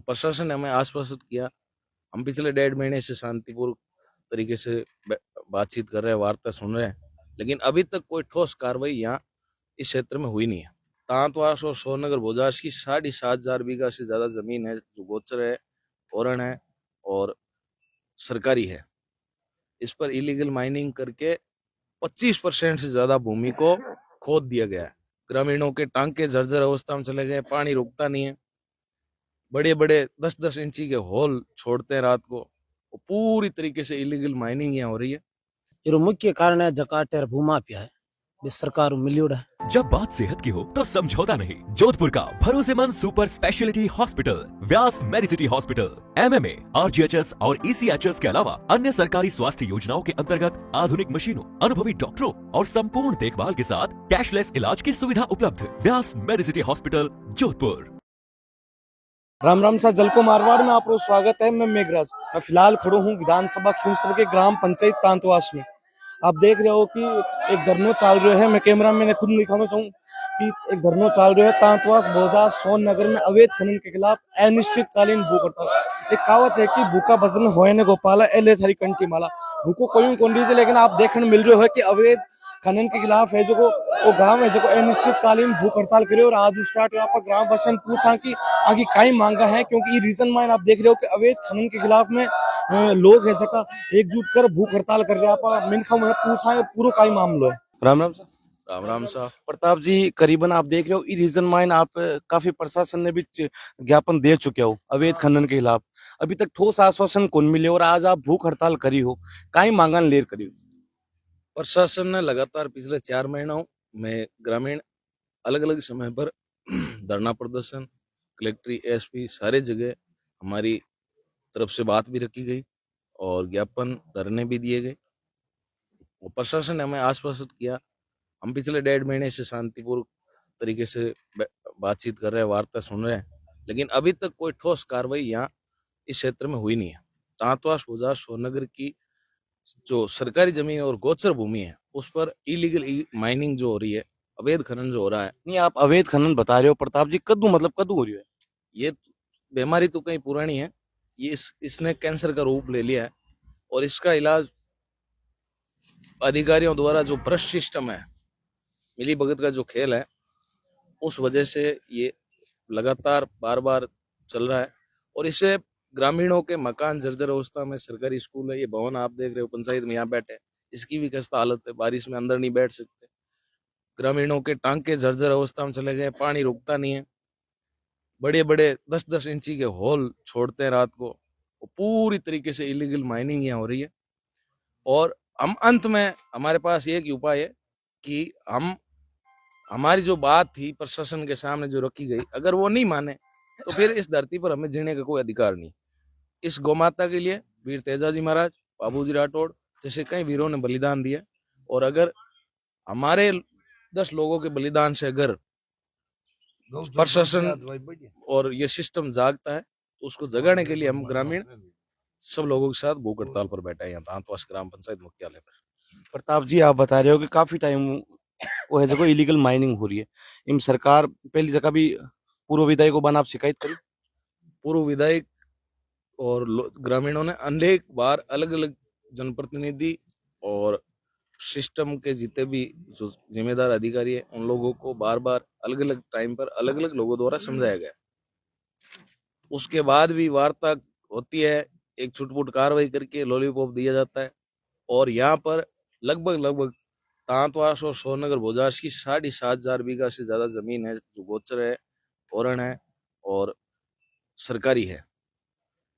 और प्रशासन ने हमें आश्वासित किया। हम पिछले 1.5 महीने से शांतिपूर्वक तरीके से बातचीत कर रहे हैं, वार्ता सुन रहे हैं, लेकिन अभी तक कोई ठोस कार्रवाई यहाँ इस क्षेत्र में हुई नहीं है। तांतवास और सोनगर बोजाश की 7,500 बीघा से ज्यादा जमीन है जो गोचर है, ओरण है और सरकारी है। इस पर इलीगल माइनिंग करके 25% से ज्यादा भूमि को खोद दिया गया है। ग्रामीणों के टांके जर्जर अवस्था में चले गए, पानी रुकता नहीं है, बड़े बड़े 10-10 इंची के होल छोड़ते हैं रात को। पूरी तरीके से इलीगल माइनिंग यहाँ हो रही है। ये मुख्य कारण है जकाटेर भूमाफिया है, सरकार मिलियोड़ है। जब बात सेहत की हो तो समझौता नहीं। जोधपुर का भरोसेमंद सुपर स्पेशलिटी हॉस्पिटल व्यास मेडिसिटी हॉस्पिटल MMA, RGHS और ECHS के अलावा अन्य सरकारी स्वास्थ्य योजनाओं के अंतर्गत आधुनिक मशीनों, अनुभवी डॉक्टरों और संपूर्ण देखभाल के साथ कैशलेस इलाज की सुविधा उपलब्ध। व्यास मेडिसिटी हॉस्पिटल जोधपुर। राम राम सा जलको मारवाड़ में आपको स्वागत है। मैं मेघराज। मैं फिलहाल खड़ो हूँ विधानसभा खिंवसर के ग्राम पंचायत तांतवास में। आप देख रहे हो कि एक धरनो चाल रहे है। मैं कैमरा मैंने खुद दिखाना चाहूँ कि एक धरनो चाल रहे है तांतवास बोजास सोन नगर में अवैध खनन के खिलाफ अनिश्चितकालीन भूख हड़ताल। एक कहावत है कि भूखा भजन होए ने गोपाला एले थारी कंटी माला। भूखो कोई कोंडी से, लेकिन आप देखने मिल रहे हो कि अवैध खनन के खिलाफ है जो वो गांव है जो अनिश्चितकालीन भूख हड़ताल करे। और आज स्टार्ट यहाँ पर ग्राम वासियों ने पूछा कि आगे काई मांगा है, क्योंकि ये रीजन माइन आप देख रहे हो कि अवैध खनन के खिलाफ में लोग है जगह एकजुट कर भूख हड़ताल कर रहे हैं। मिनखा में पूछा है पूरा काई मामलो है। राम राम साहब। राम राम साहब। प्रताप जी, करीबन आप देख रहे हो ई रीजन माइन आप काफी प्रशासन ने भी ज्ञापन दे चुके हो अवैध खनन के खिलाफ। अभी तक ठोस आश्वासन कौन मिले और आज आप भूख हड़ताल करी हो, काई मांगन लेर करी हो? प्रशासन ने लगातार पिछले 4 महीनों में ग्रामीण अलग अलग समय पर धरना प्रदर्शन, कलेक्ट्री, एसपी सारे जगह हमारी तरफ से बात भी रखी गई और ज्ञापन धरने भी दिए गए। और प्रशासन ने हमें आश्वासित किया। हम पिछले 1.5 महीने से शांतिपूर्वक तरीके से बातचीत कर रहे हैं, वार्ता सुन रहे हैं, लेकिन अभी तक कोई ठोस कार्रवाई यहाँ इस क्षेत्र में हुई नहीं है। तांतवास बोजास सोनगर की जो सरकारी जमीन और गोचर भूमि है उस पर इलीगल माइनिंग जो हो रही है, अवैध खनन जो हो रहा है। नहीं, आप अवैध खनन बता रहे हो प्रताप जी, कद्दू मतलब कद्दू हो रही है? ये बीमारी तो कहीं पुरानी है, ये इसने कैंसर का रूप ले लिया है और इसका इलाज अधिकारियों द्वारा जो भ्रष्ट सिस्टम है, मिली भगत का जो खेल है, उस वजह से ये लगातार बार बार चल रहा है। और इससे ग्रामीणों के मकान जर्जर अवस्था में, सरकारी स्कूल है, ये भवन आप देख रहे हो पंचायत में यहाँ बैठे, इसकी भी खस्ता हालत है, बारिश में अंदर नहीं बैठ सकते। ग्रामीणों के टांके जर्जर अवस्था में चले गए, पानी रुकता नहीं है, बड़े बड़े 10-10 इंची के होल छोड़ते हैं रात को। पूरी तरीके से इलीगल माइनिंग यहाँ हो रही है। और हम अंत में हमारे पास एक ही उपाय है कि हमारी जो बात थी प्रशासन के सामने जो रखी गई, अगर वो नहीं माने तो फिर इस धरती पर हमें जीने का कोई अधिकार नहीं। इस गौमाता के लिए वीर तेजाजी महाराज, बाबूजी राठौड़ जैसे कई वीरों ने बलिदान दिया, और अगर हमारे 10 लोगों के बलिदान से अगर प्रशासन और ये सिस्टम जागता है तो उसको जगाने के लिए हम ग्रामीण सब लोगों के साथ भूख हड़ताल पर बैठा है यहाँ तांतवास ग्राम पंचायत मुख्यालय पर। प्रताप जी, आप बता रहे हो कि काफी टाइम वो है जो इलीगल माइनिंग हो रही है। इन सरकार पहली जगह भी पूर्व विधायक को बना आप शिकायत करी? पूर्व विधायक और ग्रामीणों ने अनेक बार अलग अलग जनप्रतिनिधि और सिस्टम के जितने भी जो जिम्मेदार अधिकारी है उन लोगों को बार बार अलग अलग टाइम पर अलग अलग लोगों द्वारा समझाया गया। उसके बाद भी वार्ता होती है, एक छुटपुट कार्रवाई करके लॉलीपॉप दिया जाता है। और यहाँ पर लगभग तांतवास और सोनगर बोजास की 7,500 बीघा से ज्यादा जमीन है जो गोचर है, ओरण है और सरकारी है।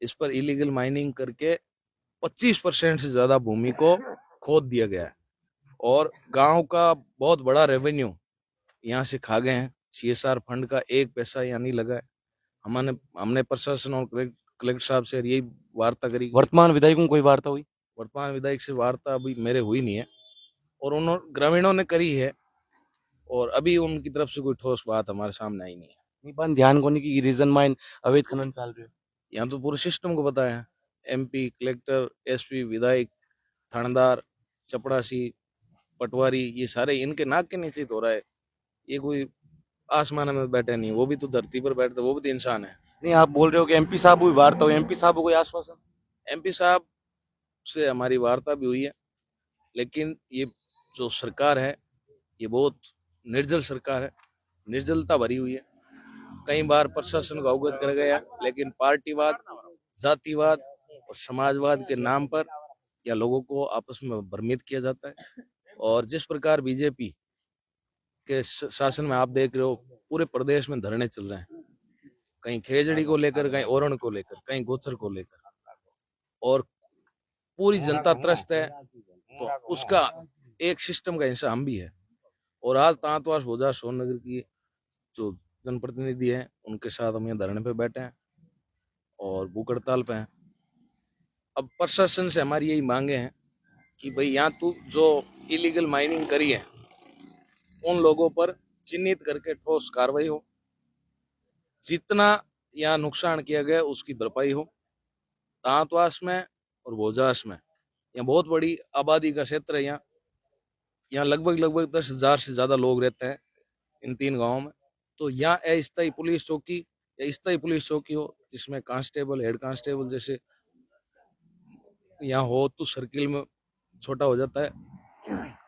इस पर इलीगल माइनिंग करके 25% से ज्यादा भूमि को खोद दिया गया है और गांव का बहुत बड़ा रेवेन्यू यहाँ से खा गए हैं। CSR फंड का 1 पैसा यहाँ नहीं लगा है। हमने प्रशासन और कलेक्टर साहब से यही वार्ता करी। वर्तमान विधायकों कोई वार्ता हुई? वर्तमान विधायक से वार्ता अभी मेरे हुई नहीं है और उन्होंने ग्रामीणों ने करी है और अभी उनकी तरफ से कोई ठोस बात हमारे सामने आई नहीं है। नहीं, ध्यान को नहीं कि रीजन माइन अवैध खनन चल रहे हो। यहाँ तो पूरे सिस्टम को पता है, MP, कलेक्टर, SP, विधायक, थानेदार, चपड़ासी, पटवारी, ये सारे इनके नाक के नीचे हो रहा है। ये कोई आसमान में बैठे नहीं, वो भी तो धरती पर बैठते, वो भी तो इंसान है। नहीं, आप बोल रहे हो कि एमपी साहब हुई वार्ता हुई, एमपी साहब को कोई आश्वासन? एमपी साहब से हमारी वार्ता भी हुई है, लेकिन ये जो सरकार है ये बहुत निर्जल सरकार है, निर्जलता भरी हुई है। कई बार प्रशासन को अवगत कर गया, लेकिन पार्टीवाद, जातिवाद और समाजवाद के नाम पर या लोगों को आपस में भ्रमित किया जाता है। और जिस प्रकार बीजेपी के शासन में आप देख रहे हो, पूरे प्रदेश में धरने चल रहे हैं, कहीं खेजड़ी को लेकर, कहीं ओरण को लेकर, कहीं गोचर को लेकर, और पूरी जनता त्रस्त है। तो उसका एक सिस्टम का हिस्सा हम भी है। और आज तांतवास भोजा सोननगर की जो जनप्रतिनिधि हैं उनके साथ हम यहाँ धरने पे बैठे हैं और भूख हड़ताल पे हैं। अब प्रशासन से हमारी यही मांगे हैं कि भाई यहाँ तू जो इलीगल माइनिंग करी है उन लोगों पर चिन्हित करके ठोस कार्रवाई हो, जितना यहाँ नुकसान किया गया उसकी भरपाई हो। तांतवास में और भोजास में यहाँ बहुत बड़ी आबादी का क्षेत्र है। यहाँ लगभग 10,000 से ज्यादा लोग रहते हैं इन 3 गांवों में। तो यहाँ अस्थायी पुलिस चौकी या स्थायी पुलिस चौकी हो, जिसमें कांस्टेबल, हेड कांस्टेबल जैसे यहाँ हो तो सर्किल में छोटा हो जाता है।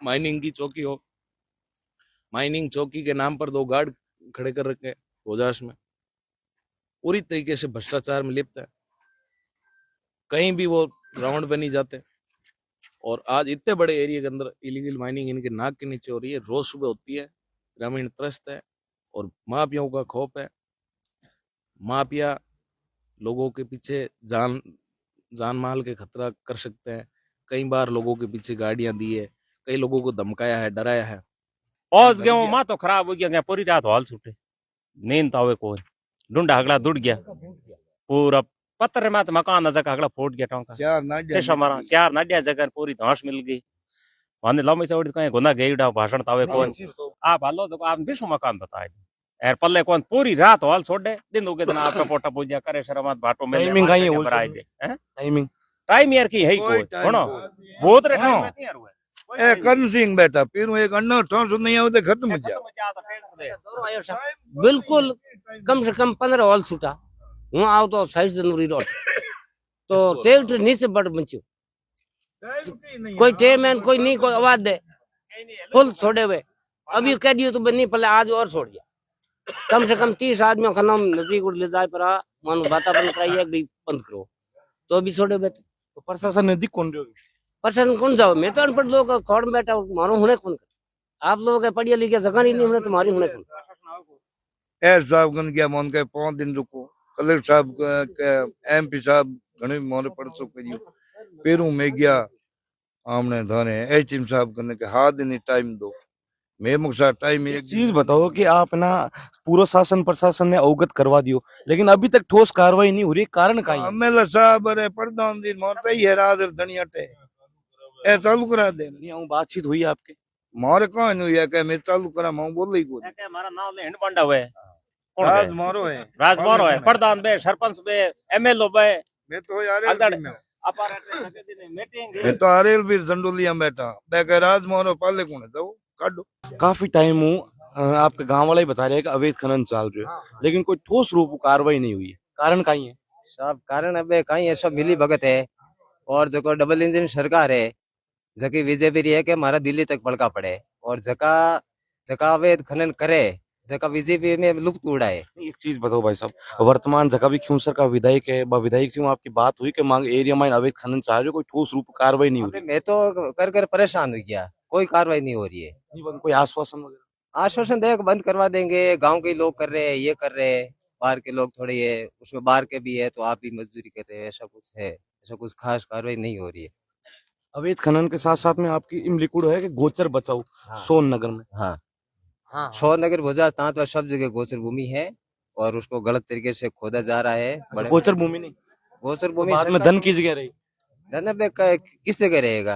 माइनिंग की चौकी हो, माइनिंग चौकी के नाम पर 2 गार्ड खड़े कर रखे भोजास में, पूरी तरीके से भ्रष्टाचार में लिप्त है। कहीं भी वो राउंड पे नहीं जाते। और आज इतने बड़े एरिया के अंदर इलीगल माइनिंग इनके नाक के नीचे हो रही है, रोज सुबह होती है। ग्रामीण त्रस्त है और माफियाओं का खौफ है। माफिया लोगों के पीछे जान माल के खतरा कर सकते हैं। कई बार लोगों के पीछे गाड़ियां दी है, कई लोगों को धमकाया है, डराया है। पहुंच गया हूँ, माँ तो खराब हो गया, पूरी रात हॉल छूटे, नींद आवे को ढूंढा हगड़ा दुड़ गया पूरा पत्थर में मकान जगह हगड़ा फूट गया टोंका चार नाडिया जगह पूरी धौस मिल गई। वहां लंबी चौड़ी कहीं गुना गई भाषण तावे कौन आप हालो तो आप विश्व मकान बताए यार पल्ले कौन पूरी रात हॉल छोड़े दिन उगे दिन आपका पोटा पूजा करे शर्मात भाटो में टाइमिंग का ही है बनाए दे टाइमिंग टाइम यार की है कोई सुनो बहुत रे टाइम नहीं यार हुए ए करण सिंह बैठा फिर वो एक अन्ना ठोस नहीं आवे तो खत्म हो जा बिल्कुल कम से कम 15 हॉल छूटा हूँ आओ तो 27 जनवरी रोड तो ट्रैक्टर नीचे बड़ बचो कोई टेमैन कोई नहीं कोई आवाज दे फुल छोड़े हुए अभी कह दियो तो बनी पहले आज और छोड़ दिया कम से कम 30 आदमियों का नाम नजदीक ले जाए पर मानो वातावरण कराइए भी बंद करो तो अभी छोड़े हुए तो प्रशासन नजदीक कौन रहोगे? पर्सन कौन जाओ मैं तो अनपढ़ लोग खोड़ में बैठा मानो हुने कौन आप लोगों के पढ़िए लिखे जगह नहीं होने तुम्हारी हुने कौन ए साहब गन गया मोन के 5 दिन रुको कलेक्टर साहब के एमपी साहब घणे मोरे पड़सो करियो पेरू में गया आमने धाने एचएम साहब कने के हाथ दिन टाइम दो मैं मुक्सा टाइम एक चीज बताओ कि आप ना पूरा शासन प्रशासन ने अवगत करवा दियो लेकिन अभी तक ठोस कार्रवाई नहीं हो रही, कारण का है? एमएलए साहब अरे प्रधान दिन मोरता ही है रात धनिया टे ए चालू करा दे नहीं बातचीत हुई आपके? मोरे कौन हुई है के मैं चालू करा मैं बोल ही कोई हमारा नाम ले हिंड बंडा हुए राज मारो है प्रधान बे सरपंच बे एमएलए बे मैं तो यार अगड़ में मीटिंग मैं तो आरेल भी झंडोलिया बैठा देखे राज मारो पाले कौन है तो काटो काफी टाइम हूँ आपके गांव वाला ही बता रहे हैं कि अवैध खनन चल रहे है लेकिन कोई ठोस रूप कार्रवाई नहीं हुई है, कारण का ही है? सब कारण अब कहीं है सब मिली भगत है और जो डबल इंजन सरकार है जकी बीजेपी रही है कि हमारा दिल्ली तक बड़का पड़े और जका अवैध खनन करे जका बीजेपी में लुप्त उड़ाए। एक चीज बताओ भाई साहब, वर्तमान जगह भी खियूसर का विधायक है, विधायक से आपकी बात हुई कि मांग एरिया में अवैध खनन चाह रहे, कोई ठोस रूप कार्रवाई नहीं हो रही? मैं तो कर परेशान हो गया, कोई कार्रवाई नहीं हो रही है। कोई आश्वासन वगैरह? आश्वासन देख बंद करवा देंगे, गाँव के लोग कर रहे हैं, ये कर रहे हैं, बाहर के लोग थोड़े है उसमें बाहर के भी है तो आप भी मजदूरी कर रहे हैं, ऐसा कुछ है, ऐसा कुछ खास कार्रवाई नहीं हो रही है। अवैध खनन के साथ साथ में आपकी इमलीकुड़ है कि गोचर बचाओ सोन नगर में। हाँ सोननगर भोजा तांतवा सब जगह गोचर भूमि है और उसको गलत तरीके से खोदा जा रहा है। गोचर भूमि नहीं, गोचर भूमि बाद में धन की जगह रही, धन पे किस जगह रहेगा?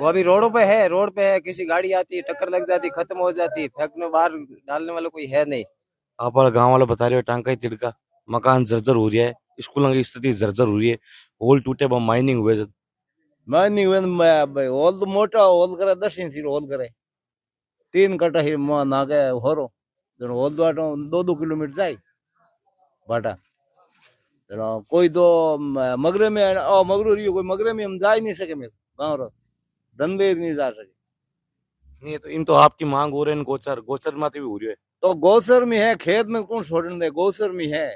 वो अभी रोडों पे है, रोड पे है, किसी गाड़ी आती है टक्कर लग जाती, खत्म हो जाती, फेंकने बाहर डालने वाला कोई है नहीं। आप गाँव वाला बता रहे हो टांका तिड़का मकान जर्जर हो रहा है, स्कूलों की स्थिति जर्जर हो रही है, होल टूटे माइनिंग हुए होल तो मोटा होल करे 10 इंच होल करे 3 कटा ही नागे होरो होल तो 2 किलोमीटर जाए बाटा कोई तो मगरे में मगरू रही कोई मगरे में हम जा ही नहीं सके मेरे गाँव रो धंधे नहीं जा सके नहीं तो इन तो आपकी मांग हो रहे हैं गोचर गोचर माते भी हो रही है तो गौसर में है खेत में कौन छोड़ने दे गौसर में है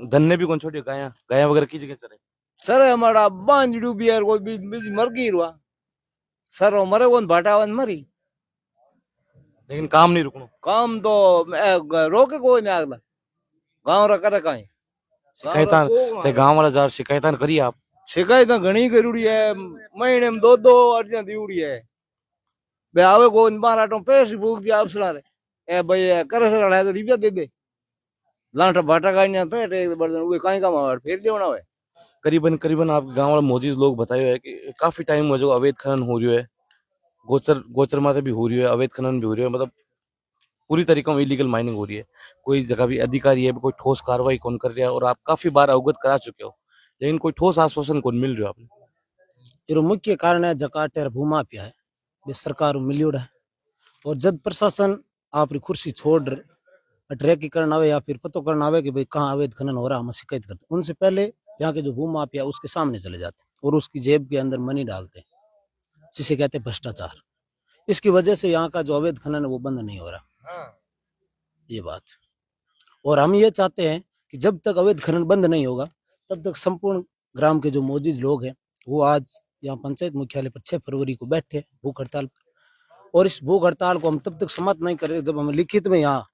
धन्ने भी कौन छोड़ी गाया गाया वगैरह की जगह चले सर हमारा बांझड़ू भी है कोई भी मर गई रुआ सर वो मरे कौन भाटावन मरी लेकिन काम नहीं रुकनो काम तो रोके कोई नहीं अगला गाँव रा करे कहीं शिकायतां ते गांव वाला जार शिकायतां करी आप शिकायत घणी करूड़ी है महीने में दो अर्जियां दीउड़ी है बे आवे को बारह टो पैसे भूख दिया अफसरा रे ए भाई कर सर है तो रुपया दे दे लांटा भाटा का नहीं पेट एक बर्तन वे काई का मार फिर देवना है करीबन करीबन आप गांव वाला मौजूद लोग बताए है कि काफी टाइम हो जो अवैध खनन हो रही है गोचर गोचर माते भी हो रही है अवैध खनन भी हो रही है मतलब पूरी तरीके में इलीगल माइनिंग हो रही है कोई जगह भी अधिकारी है कोई ठोस कार्रवाई कौन कर रहा है और आप काफी बार अवगत करा चुके हो लेकिन कोई ठोस आश्वासन कौन मिल रहा है आपने इरो मुख्य कारण है जकाटेर भूमाफिया है बे सरकार मिलियोड़ है और जब प्रशासन आपकी कुर्सी छोड़ ट्रैक करना आवे या फिर पतो करना आवे कि भाई कहाँ अवैध खनन हो रहा है हम शिकायत करते उनसे पहले यहाँ के जो भूमाफिया उसके सामने चले जाते और उसकी जेब के अंदर मनी डालते जिसे कहते हैं भ्रष्टाचार इसकी वजह से यहाँ का जो अवैध खनन है वो बंद नहीं हो रहा ये बात और हम ये चाहते हैं कि जब तक अवैध खनन बंद नहीं होगा तब तक संपूर्ण ग्राम के जो मौजूद लोग हैं वो आज यहाँ पंचायत मुख्यालय पर 6 फरवरी को बैठे भूख हड़ताल पर और इस भूख हड़ताल को हम तब तक समाप्त नहीं करें जब हम लिखित में यहाँ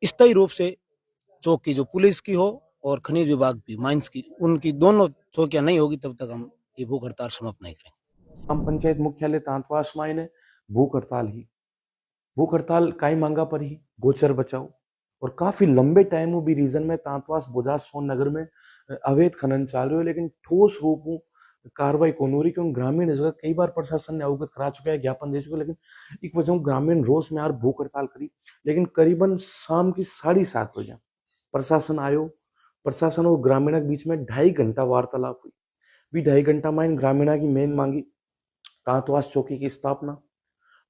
स्थायी रूप से चौकी जो पुलिस की हो और खनिज विभाग की माइंस की उनकी दोनों चौकियां नहीं होगी तब तक हम ये भूख हड़ताल समाप्त नहीं करेंगे हम पंचायत मुख्यालय तांतवास में भूख हड़ताल काई मांगा पर ही गोचर बचाओ और काफी लंबे टाइम भी रीजन में तांतवास बोजाज सोन नगर में अवैध खनन चल रहे हो लेकिन ठोस रूप कार्रवाई कौन हो रही क्योंकि ग्रामीण इस कई बार प्रशासन ने अवगत करा चुका है ज्ञापन दे चुका है लेकिन एक वजह ग्रामीण रोज में यार भूख हड़ताल करी लेकिन करीबन शाम की 7:30 बजे प्रशासन आयो प्रशासन और ग्रामीण के बीच में 2.5 घंटा वार्तालाप हुई भी 2.5 घंटा में ग्रामीणा की मेन मांगी तांतवास चौकी की स्थापना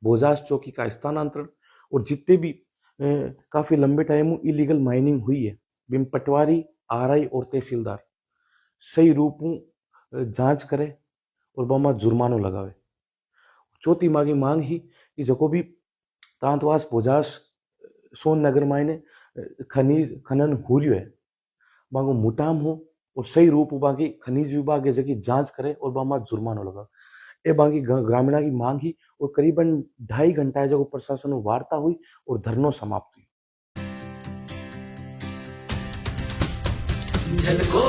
बोजाज चौकी का स्थानांतरण और जितने भी काफी लंबे टाइम इलीगल माइनिंग हुई है बिम पटवारी आरआई और तहसीलदार सही रूप जांच करे और बामा जुर्मानो लगावे चौथी मांगी मांग ही कि जो भी तांतवास बोजाज सोन नगर मायने खनिज खनन हो रही है बांगो मुटाम हो और सही रूप बाकी खनिज विभाग जगह जांच करे और बामा जुर्मानो लगावे ए बाकी ग्रामीणा की मांग ही और करीबन 2.5 घंटा जब प्रशासन वार्ता हुई और धरनो समाप्त हुई झलको